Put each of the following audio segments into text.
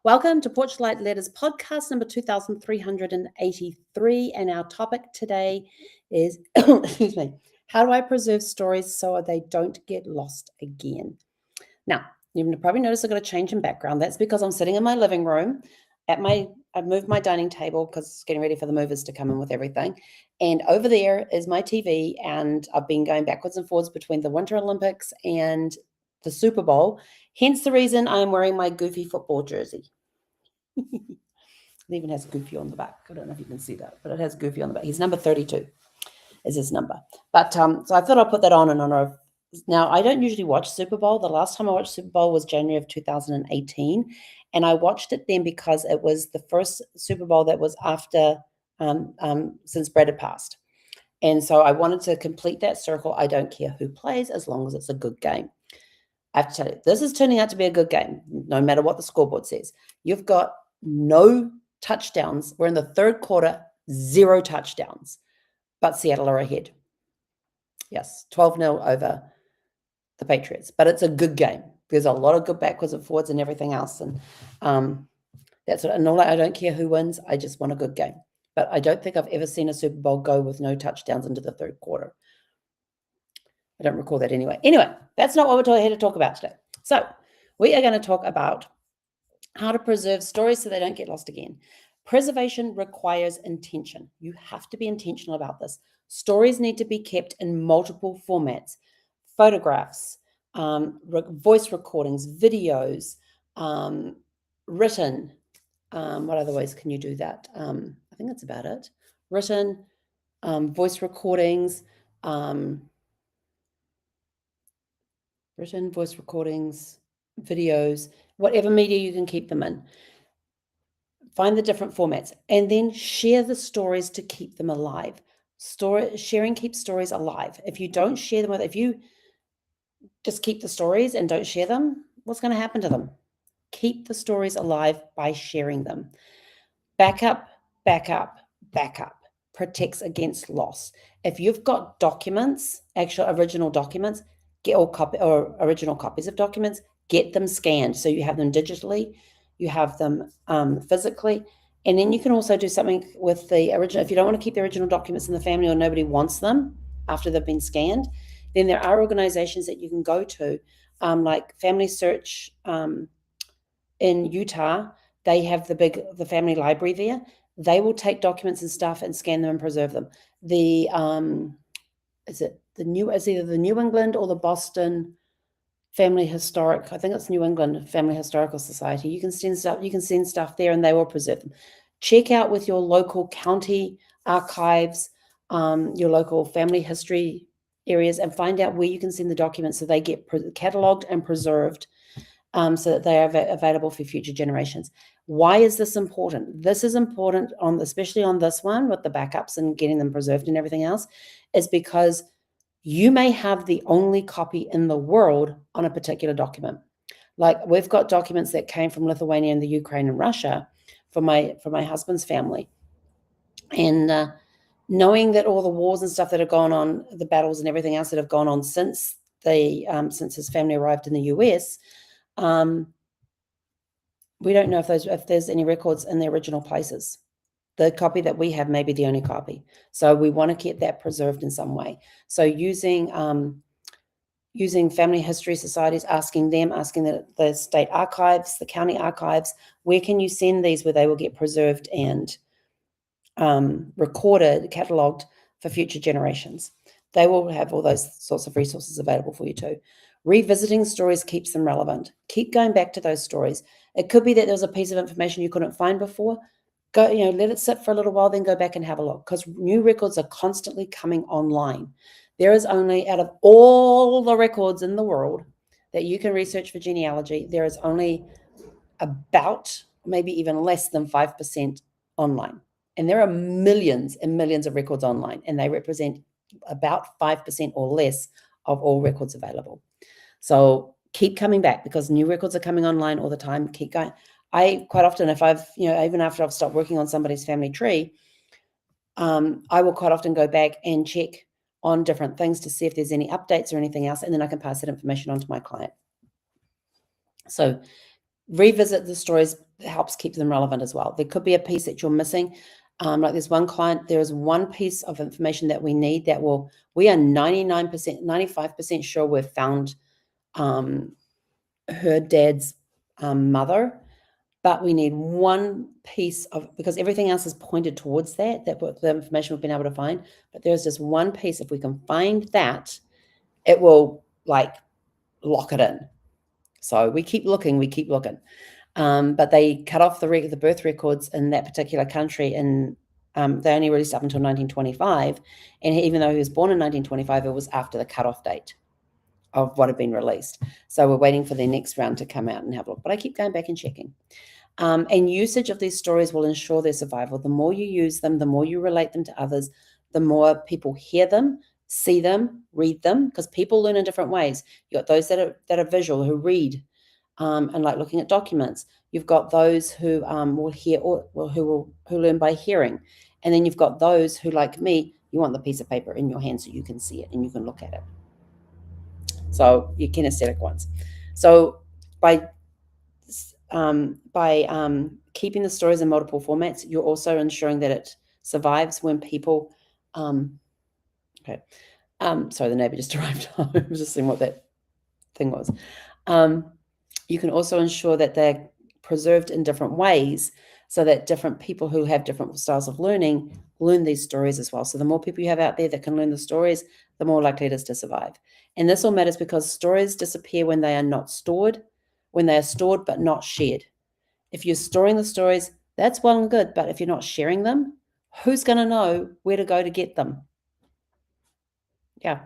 Welcome to Porchlight Letters podcast number 2383, and our topic today is, excuse me, how do I preserve stories so they don't get lost again? Now, you've probably noticed I've got a change in background. That's because I'm sitting in my living room I've moved my dining table because it's getting ready for the movers to come in with everything. And over there is my TV, and I've been going backwards and forwards between the Winter Olympics and the Super Bowl. Hence the reason I'm wearing my Goofy football jersey. It even has Goofy on the back. I don't know if you can see that, but it has Goofy on the back. He's number 32 is his number. But so I thought I'd put that on in honor of. Now, I don't usually watch Super Bowl. The last time I watched Super Bowl was January of 2018. And I watched it then because it was the first Super Bowl that was after, since Brad had passed. And so I wanted to complete that circle. I don't care who plays as long as it's a good game. I have to tell you, this is turning out to be a good game, no matter what the scoreboard says. You've got no touchdowns. We're in the third quarter, 0 touchdowns, but Seattle are ahead. Yes, 12-0 over the Patriots, but it's a good game. There's a lot of good backwards and forwards and everything else, and that's what. And I don't care who wins. I just want a good game. But I don't think I've ever seen a Super Bowl go with no touchdowns into the third quarter. I don't recall that anyway. Anyway, that's not what we're here to talk about today. So we are going to talk about how to preserve stories so they don't get lost again. Preservation requires intention. You have to be intentional about this. Stories need to be kept in multiple formats: photographs, voice recordings, videos, written. What other ways can you do that? I think that's about it. Written, voice recordings, videos, whatever media you can keep them in. Find the different formats and then share the stories to keep them alive. Sharing keeps stories alive. If you don't share them if you just keep the stories and don't share them, what's going to happen to them? Keep the stories alive by sharing them. Backup protects against loss. If you've got documents, actual original documents, original copies of documents, get them scanned so you have them digitally, you have them physically, and then you can also do something with the original. If you don't want to keep the original documents in the family or nobody wants them after they've been scanned, then there are organizations that you can go to, like Family Search in Utah. They have the family library there. They will take documents and stuff and scan them and preserve them. Is either the New England or the Boston Family Historic, I think it's New England Family Historical Society. You can send stuff there and they will preserve them. Check out with your local county archives, your local family history areas, and find out where you can send the documents so they get cataloged and preserved, so that they are available for future generations. Why is this important? This is important especially on this one with the backups and getting them preserved and everything else, is because you may have the only copy in the world on a particular document. Like we've got documents that came from Lithuania and the Ukraine and Russia for my husband's family. And knowing that all the wars and stuff that have gone on, the battles and everything else that have gone on since his family arrived in the US, we don't know if there's any records in the original places. The copy that we have may be the only copy. So we want to keep that preserved in some way. So using family history societies, asking the state archives, the county archives, where can you send these where they will get preserved and recorded, cataloged for future generations. They will have all those sorts of resources available for you too. Revisiting stories keeps them relevant. Keep going back to those stories. It could be that there was a piece of information you couldn't find before. Go, let it sit for a little while, then go back and have a look, because new records are constantly coming online. There is only, out of all the records in the world that you can research for genealogy, there is only about, maybe even less than 5% online. And there are millions and millions of records online, and they represent about 5% or less of all records available. So keep coming back, because new records are coming online all the time. Keep going. I quite often, if I've, even after I've stopped working on somebody's family tree, I will quite often go back and check on different things to see if there's any updates or anything else, and then I can pass that information on to my client. So revisit the stories helps keep them relevant as well. There could be a piece that you're missing. Like there's one client, there is one piece of information that we need that we are 99%, 95% sure we've found her dad's mother, but we need one piece because everything else is pointed towards that the information we've been able to find, but there's just one piece. If we can find that, it will like lock it in. So we keep looking. But they cut off the birth records in that particular country, and they only released up until 1925. And even though he was born in 1925, it was after the cutoff date of what had been released. So we're waiting for their next round to come out and have a look. But I keep going back and checking. And usage of these stories will ensure their survival. The more you use them, the more you relate them to others, the more people hear them, see them, read them, because people learn in different ways. You've got those that are visual, who read, and like looking at documents. You've got those who will hear, or who learn by hearing. And then you've got those who, like me, you want the piece of paper in your hand so you can see it and you can look at it. So you're kinesthetic ones. So by keeping the stories in multiple formats, you're also ensuring that it survives when people, sorry, the neighbor just arrived home. I was just seeing what that thing was. You can also ensure that they're preserved in different ways so that different people who have different styles of learning learn these stories as well. So the more people you have out there that can learn the stories, the more likely it is to survive. And this all matters because stories disappear when they are not stored, when they are stored but not shared. If you're storing the stories, that's well and good, but if you're not sharing them, who's going to know where to go to get them? Yeah.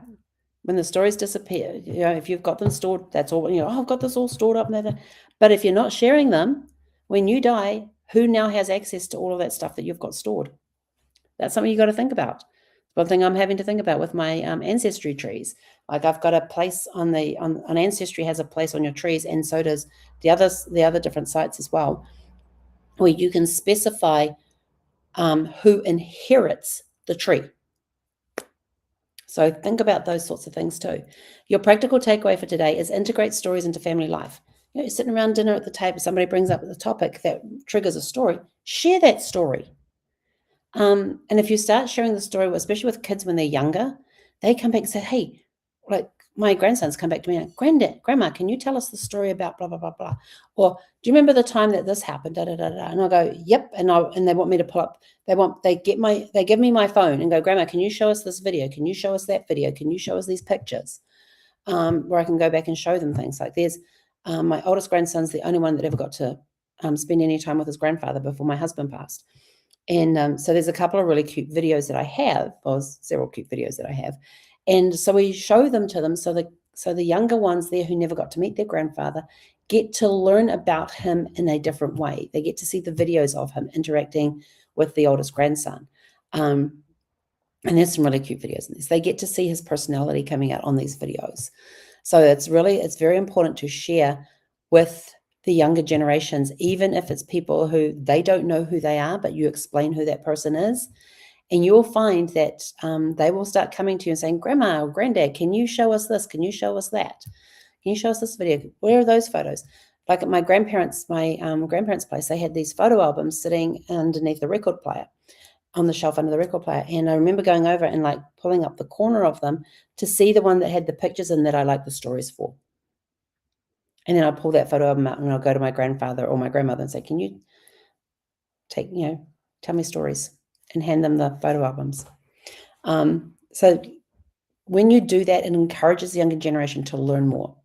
When the stories disappear, if you've got them stored, that's all, I've got this all stored up there. But if you're not sharing them, when you die, who now has access to all of that stuff that you've got stored? That's something you got to think about. One thing I'm having to think about with my ancestry trees. Like I've got a place on Ancestry has a place on your trees, and so does the other different sites as well, where you can specify who inherits the tree. So think about those sorts of things too. Your practical takeaway for today is integrate stories into family life. You're sitting around dinner at the table, somebody brings up the topic that triggers a story, share that story. And if you start sharing the story, especially with kids when they're younger, they come back and say, hey, like my grandsons come back to me and, Grandma, can you tell us the story about blah, blah, blah, blah? Or do you remember the time that this happened? Da, da, da, da. And I'll go, yep. And they want me to pull up, they give me my phone and go, Grandma, can you show us this video? Can you show us that video? Can you show us these pictures? Where I can go back and show them things. Like there's my oldest grandson's the only one that ever got to spend any time with his grandfather before my husband passed. And so there's a couple of really cute videos that I have, or several cute videos that I have. And so we show them to them so the younger ones there who never got to meet their grandfather get to learn about him in a different way. They get to see the videos of him interacting with the oldest grandson. And there's some really cute videos in this. They get to see his personality coming out on these videos. So it's very important to share with the younger generations, even if it's people who they don't know who they are, but you explain who that person is. And you'll find that they will start coming to you and saying, Grandma or Granddad, can you show us this? Can you show us that? Can you show us this video? Where are those photos? Like at my grandparents' place, they had these photo albums sitting underneath the record player, on the shelf under the record player. And I remember going over and like pulling up the corner of them to see the one that had the pictures in that I liked the stories for. And then I'll pull that photo album out and I'll go to my grandfather or my grandmother and say, can you tell me stories, and hand them the photo albums. So when you do that, it encourages the younger generation to learn more.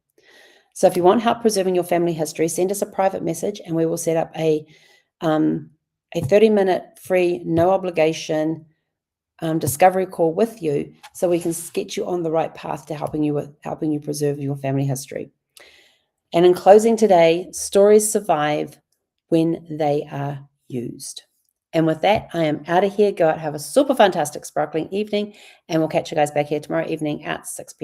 So if you want help preserving your family history, send us a private message and we will set up a 30-minute free, no obligation discovery call with you so we can get you on the right path to helping you preserve your family history. And in closing today, stories survive when they are used. And with that, I am out of here. Go out, have a super fantastic, sparkling evening, and we'll catch you guys back here tomorrow evening at 6 p.m.